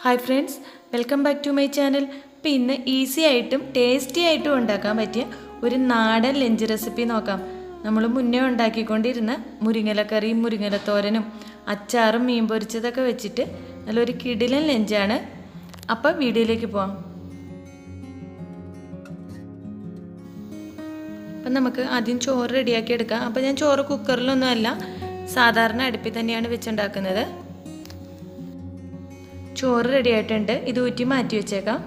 Hi friends, welcome back to my channel. ഇപ്പോൾ ഇന്ന് easy ആയിട്ടും ടേസ്റ്റി ആയിട്ടും ഉണ്ടാക്കാൻ പറ്റിയ ഒരു നാടൻ ലഞ്ച് റെസിപ്പി നോക്കാം. നമ്മൾ മുന്നേ ഉണ്ടാക്കിക്കൊണ്ടിരുന്ന മുരിങ്ങലക്കറിയും മുരിങ്ങലത്തോരനും അച്ചാറും മീൻ പൊരിച്ചതൊക്കെ വെച്ചിട്ട് നല്ലൊരു കിടിലൻ ലഞ്ചാണ്. അപ്പോൾ വീഡിയോയിലേക്ക് പോകാം. അപ്പം നമുക്ക് ആദ്യം ചോറ് റെഡിയാക്കി എടുക്കാം. അപ്പോൾ ഞാൻ ചോറ് കുക്കറിലൊന്നും അല്ല, സാധാരണ അടുപ്പിൽ തന്നെയാണ് വെച്ചുണ്ടാക്കുന്നത്. ചോറ് റെഡി ആയിട്ടുണ്ട്. ഇത് ഊറ്റി മാറ്റി വെച്ചേക്കാം.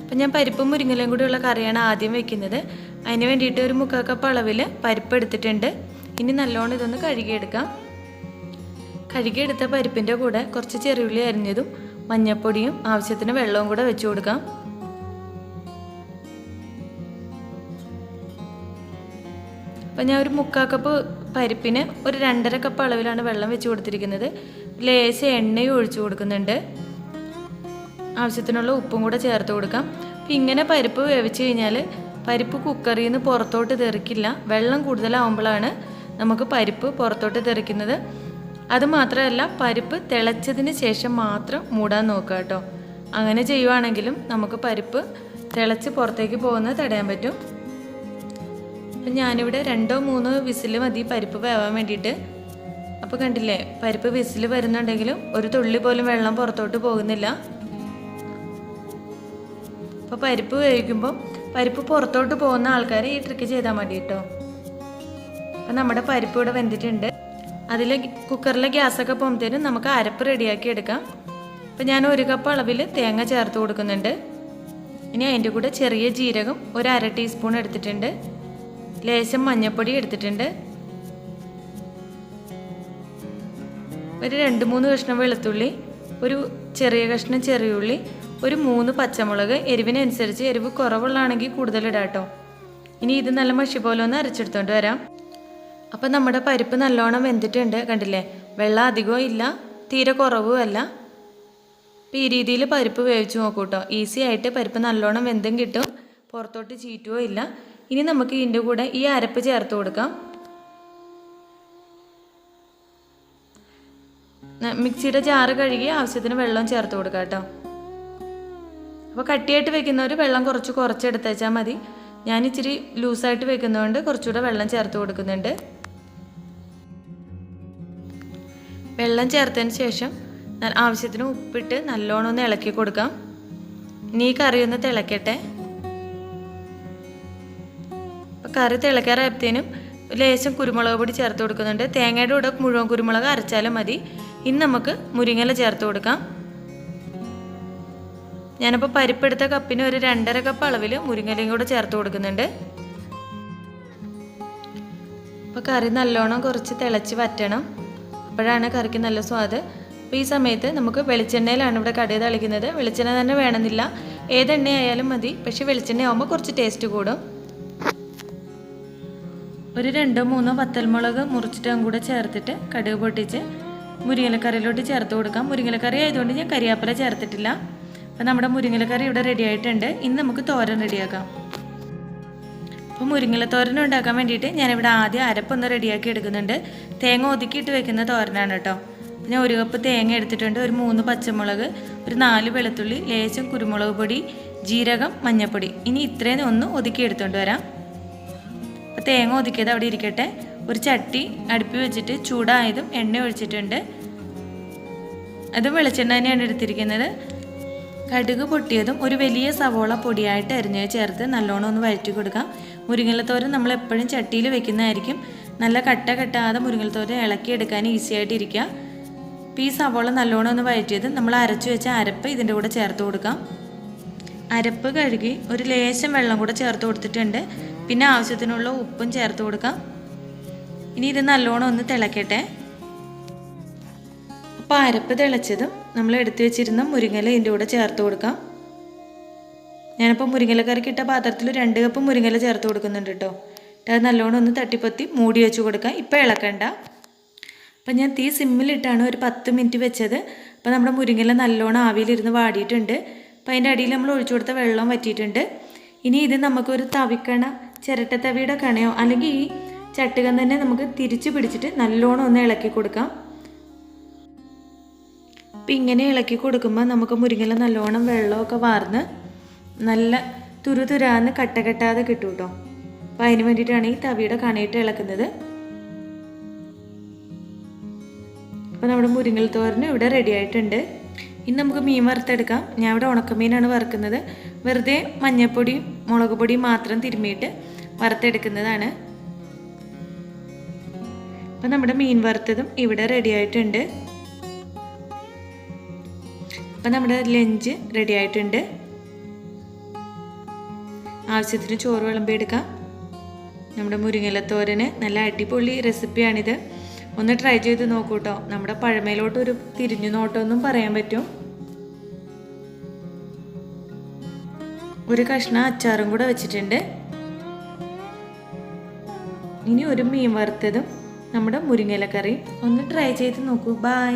അപ്പം ഞാൻ പരിപ്പും മുരിങ്ങലയും കൂടിയുള്ള കറിയാണ് ആദ്യം വെക്കുന്നത്. അതിന് വേണ്ടിയിട്ട് ഒരു 3/4 കപ്പ് അളവിൽ പരിപ്പ് എടുത്തിട്ടുണ്ട്. ഇനി നല്ലോണം ഇതൊന്ന് കഴുകിയെടുക്കാം. കഴുകിയെടുത്ത പരിപ്പിൻ്റെ കൂടെ കുറച്ച് ചെറിയുള്ളി അരിഞ്ഞതും മഞ്ഞൾപ്പൊടിയും ആവശ്യത്തിന് വെള്ളവും കൂടെ വെച്ച് കൊടുക്കാം. അപ്പം ഞാൻ ഒരു 3/4 കപ്പ് പരിപ്പിന് ഒരു 2.5 കപ്പ് അളവിലാണ് വെള്ളം വെച്ച് കൊടുത്തിരിക്കുന്നത്. ലേശ എണ്ണയും ഒഴിച്ചു കൊടുക്കുന്നുണ്ട്. ആവശ്യത്തിനുള്ള ഉപ്പും കൂടെ ചേർത്ത് കൊടുക്കാം. അപ്പം ഇങ്ങനെ പരിപ്പ് വേവിച്ച് കഴിഞ്ഞാൽ പരിപ്പ് കുക്കറിൽ നിന്ന് പുറത്തോട്ട് തെറിക്കില്ല. വെള്ളം കൂടുതലാവുമ്പോഴാണ് നമുക്ക് പരിപ്പ് പുറത്തോട്ട് തെറിക്കുന്നത്. അതുമാത്രമല്ല, പരിപ്പ് തിളച്ചതിന് ശേഷം മാത്രം മൂടാൻ നോക്കുക കേട്ടോ. അങ്ങനെ ചെയ്യുവാണെങ്കിലും നമുക്ക് പരിപ്പ് തിളച്ച് പുറത്തേക്ക് പോകുന്നത് തടയാൻ പറ്റും. അപ്പം ഞാനിവിടെ 2-3 വിസിൽ മതി പരിപ്പ് വേവാൻ വേണ്ടിയിട്ട്. അപ്പോൾ കണ്ടില്ലേ, പരിപ്പ് വിസിൽ വരുന്നുണ്ടെങ്കിലും ഒരു തുള്ളി പോലും വെള്ളം പുറത്തോട്ട് പോകുന്നില്ല. അപ്പോൾ പരിപ്പ് വേവിക്കുമ്പോൾ പരിപ്പ് പുറത്തോട്ട് പോകുന്ന ആൾക്കാർ ഈ ട്രിക്ക് ചെയ്താൽ മതി കേട്ടോ. അപ്പം നമ്മുടെ പരിപ്പ് ഇവിടെ വെന്തിട്ടുണ്ട്. അതിൽ കുക്കറിലെ ഗ്യാസൊക്കെ പോകുമ്പോഴത്തേനും നമുക്ക് അരപ്പ് റെഡിയാക്കി എടുക്കാം. അപ്പം ഞാൻ 1 കപ്പ് അളവിൽ തേങ്ങ ചേർത്ത് കൊടുക്കുന്നുണ്ട്. ഇനി അതിൻ്റെ കൂടെ ചെറിയ ജീരകം ഒരു 1/2 ടീസ്പൂൺ എടുത്തിട്ടുണ്ട്. ലേശം മഞ്ഞൾപ്പൊടി എടുത്തിട്ടുണ്ട്. ഒരു 2-3 കഷ്ണം വെളുത്തുള്ളി, ഒരു ചെറിയ കഷ്ണം ചെറിയുള്ളി, ഒരു 3 പച്ചമുളക്. എരിവിനനുസരിച്ച് എരിവ് കുറവുള്ളതാണെങ്കിൽ കൂടുതലിടാം കേട്ടോ. ഇനി ഇത് നല്ല മഷി പോലെ ഒന്ന് അരച്ചെടുത്തോണ്ട് വരാം. അപ്പം നമ്മുടെ പരിപ്പ് നല്ലോണം വെന്തിട്ടുണ്ട്. കണ്ടില്ലേ, വെള്ളം അധികവും ഇല്ല, തീരെ കുറവും അല്ല. അപ്പം ഈ രീതിയിൽ പരിപ്പ് വേവിച്ച് നോക്കൂ കേട്ടോ. ഈസി ആയിട്ട് പരിപ്പ് നല്ലോണം വെന്തും കിട്ടും, പുറത്തോട്ട് ചീറ്റുകയോ ഇല്ല. ഇനി നമുക്ക് ഇതിൻ്റെ കൂടെ ഈ അരപ്പ് ചേർത്ത് കൊടുക്കാം. മിക്സിയുടെ ജാറ് കഴുകി ആവശ്യത്തിന് വെള്ളം ചേർത്ത് കൊടുക്കാം കേട്ടോ. അപ്പോൾ കട്ടിയായിട്ട് വെക്കുന്നവർ വെള്ളം കുറച്ചെടുത്ത് വെച്ചാൽ മതി. ഞാൻ ഇച്ചിരി ലൂസായിട്ട് വെക്കുന്നതുകൊണ്ട് കുറച്ചുകൂടെ വെള്ളം ചേർത്ത് കൊടുക്കുന്നുണ്ട്. വെള്ളം ചേർത്തതിന് ശേഷം ആവശ്യത്തിന് ഉപ്പിട്ട് നല്ലോണം ഒന്ന് ഇളക്കി കൊടുക്കാം. ഇനി ഈ കറി ഒന്ന് തിളക്കട്ടെ. അപ്പോൾ കറി തിളക്കാറായപ്പോഴത്തേനും ലേശം കുരുമുളക് പൊടി ചേർത്ത് കൊടുക്കുന്നുണ്ട്. തേങ്ങയുടെ കൂടെ മുഴുവൻ കുരുമുളക് അരച്ചാലും മതി. ഇനി നമുക്ക് മുരിങ്ങയില ചേർത്ത് കൊടുക്കാം. ഞാനിപ്പോൾ പരിപ്പെടുത്ത കപ്പിന് ഒരു 2.5 കപ്പ് അളവിൽ മുരിങ്ങയിലയും കൂടെ ചേർത്ത് കൊടുക്കുന്നുണ്ട്. അപ്പോൾ കറി നല്ലോണം കുറച്ച് തിളച്ച് വറ്റണം. അപ്പോഴാണ് കറിക്ക് നല്ല സ്വാദ്. അപ്പോൾ ഈ സമയത്ത് നമുക്ക് വെളിച്ചെണ്ണയിലാണ് ഇവിടെ കടുക് തളിക്കുന്നത്. വെളിച്ചെണ്ണ തന്നെ വേണമെന്നില്ല, ഏതെണ്ണ ആയാലും മതി. പക്ഷേ വെളിച്ചെണ്ണ ആകുമ്പോൾ കുറച്ച് ടേസ്റ്റ് കൂടും. ഒരു 2-3 വത്തൽമുളക് മുറിച്ചിട്ടും കൂടെ ചേർത്തിട്ട് കടുക് പൊട്ടിച്ച് മുരിങ്ങലക്കറിയിലോട്ട് ചേർത്ത് കൊടുക്കാം. മുരിങ്ങലക്കറി ആയതുകൊണ്ട് ഞാൻ കരിയാപ്പില ചേർത്തിട്ടില്ല. അപ്പോൾ നമ്മുടെ മുരിങ്ങലക്കറി ഇവിടെ റെഡി ആയിട്ടുണ്ട്. ഇനി നമുക്ക് തോരൻ റെഡിയാക്കാം. അപ്പോൾ മുരിങ്ങലത്തോരൻ ഉണ്ടാക്കാൻ വേണ്ടിയിട്ട് ഞാനിവിടെ ആദ്യം അരപ്പൊന്ന് റെഡിയാക്കി എടുക്കുന്നുണ്ട്. തേങ്ങ ഒതുക്കിയിട്ട് വെക്കുന്ന തോരനാണ് കേട്ടോ. ഞാൻ 1 കപ്പ് തേങ്ങ എടുത്തിട്ടുണ്ട്. ഒരു 3 പച്ചമുളക്, ഒരു 4 വെളുത്തുള്ളി, ലേശം കുരുമുളക് പൊടി, ജീരകം, മഞ്ഞൾപ്പൊടി. ഇനി ഇത്രയും ഒന്ന് ഒതുക്കി എടുത്തുകൊണ്ട് വരാം. അപ്പോൾ തേങ്ങ ഒതുക്കിയത് അവിടെ ഇരിക്കട്ടെ. ഒരു ചട്ടി അടുപ്പി വെച്ചിട്ട് ചൂടായതും എണ്ണ ഒഴിച്ചിട്ടുണ്ട്. അത് വെളിച്ചെണ്ണ തന്നെയാണ് എടുത്തിരിക്കുന്നത്. കടുക് പൊട്ടിയതും ഒരു വലിയ സവോള പൊടിയായിട്ട് അരിഞ്ഞ് ചേർത്ത് നല്ലോണം ഒന്ന് വഴറ്റി കൊടുക്കാം. മുരിങ്ങലത്തോരൻ നമ്മൾ എപ്പോഴും ചട്ടിയിൽ വെക്കുന്നതായിരിക്കും. നല്ല കട്ടാതെ മുരിങ്ങലത്തോരൻ ഇളക്കിയെടുക്കാൻ ഈസി ആയിട്ടിരിക്കുക. അപ്പോൾ ഈ സവോള നല്ലോണം ഒന്ന് വഴറ്റിയത് നമ്മൾ അരച്ചു വെച്ച അരപ്പ് ഇതിൻ്റെ കൂടെ ചേർത്ത് കൊടുക്കാം. അരപ്പ് കഴുകി ഒരു ലേശം വെള്ളം കൂടെ ചേർത്ത് കൊടുത്തിട്ടുണ്ട്. പിന്നെ ആവശ്യത്തിനുള്ള ഉപ്പും ചേർത്ത് കൊടുക്കാം. ഇനി ഇത് നല്ലോണം ഒന്ന് തിളക്കട്ടെ. അപ്പോൾ അരപ്പ് തിളച്ചതും നമ്മൾ എടുത്തു വെച്ചിരുന്ന മുരിങ്ങയില ഇതിൻ്റെ കൂടെ ചേർത്ത് കൊടുക്കാം. ഞാനിപ്പോൾ മുരിങ്ങയിലക്കറിക്ക് ഇട്ട പാത്രത്തിൽ 2 കപ്പ് മുരിങ്ങയില ചേർത്ത് കൊടുക്കുന്നുണ്ട് കേട്ടോ. അത് നല്ലോണം ഒന്ന് തട്ടിപ്പൊത്തി മൂടി വെച്ച് കൊടുക്കാം. ഇപ്പോൾ ഇളക്കണ്ട. അപ്പം ഞാൻ തീ സിമ്മിലിട്ടാണ് ഒരു 10 മിനിറ്റ് വെച്ചത്. അപ്പോൾ നമ്മുടെ മുരിങ്ങയില നല്ലോണം ആവിയിലിരുന്ന് വാടിയിട്ടുണ്ട്. അപ്പോൾ അതിൻ്റെ അടിയിൽ നമ്മൾ ഒഴിച്ചു കൊടുത്ത വെള്ളം വറ്റിയിട്ടുണ്ട്. ഇനി ഇത് നമുക്കൊരു തവിക്കണ, ചിരട്ടത്തവിയുടെ കണയോ അല്ലെങ്കിൽ ഈ ചട്ടുകം തന്നെ നമുക്ക് തിരിച്ച് പിടിച്ചിട്ട് നല്ലോണം ഒന്ന് ഇളക്കി കൊടുക്കാം. അപ്പം ഇങ്ങനെ ഇളക്കി കൊടുക്കുമ്പോൾ നമുക്ക് മുരിങ്ങയില നല്ലോണം വെള്ളമൊക്കെ വാർന്ന് നല്ല തുരുതുരാന്ന് കട്ട കെട്ടാതെ കിട്ടും കേട്ടോ. അപ്പം അതിന് വേണ്ടിയിട്ടാണ് ഈ തവിയുടെ കണയിട്ട് ഇളക്കുന്നത്. അപ്പോൾ നമ്മുടെ മുരിങ്ങൽ തോരന് ഇവിടെ റെഡി ആയിട്ടുണ്ട്. ഇനി നമുക്ക് മീൻ വറുത്തെടുക്കാം. ഞാൻ ഇവിടെ ഉണക്കമീനാണ് വറുക്കുന്നത്. വെറുതെ മഞ്ഞൾപ്പൊടിയും മുളക് പൊടിയും മാത്രം തിരുമ്മിയിട്ട് വറുത്തെടുക്കുന്നതാണ്. അപ്പം നമ്മുടെ മീൻ വറുത്തതും ഇവിടെ റെഡി ആയിട്ടുണ്ട്. അപ്പം നമ്മുടെ ലഞ്ച് റെഡി ആയിട്ടുണ്ട്. ആവശ്യത്തിന് ചോറ് വിളമ്പിയെടുക്കാം. നമ്മുടെ മുരിങ്ങയില തോരന് നല്ല അടിപൊളി റെസിപ്പിയാണിത്. ഒന്ന് ട്രൈ ചെയ്ത് നോക്കൂ കേട്ടോ. നമ്മുടെ പഴമയിലോട്ടൊരു തിരിഞ്ഞു നോട്ടമൊന്നും പറയാൻ പറ്റും. ഒരു കഷ്ണം അച്ചാറും കൂടെ വെച്ചിട്ടുണ്ട്. ഇനി ഒരു മീൻ വറുത്തതും നമ്മുടെ മുരിങ്ങയില കറിയും ഒന്ന് ട്രൈ ചെയ്ത് നോക്കൂ. ബൈ.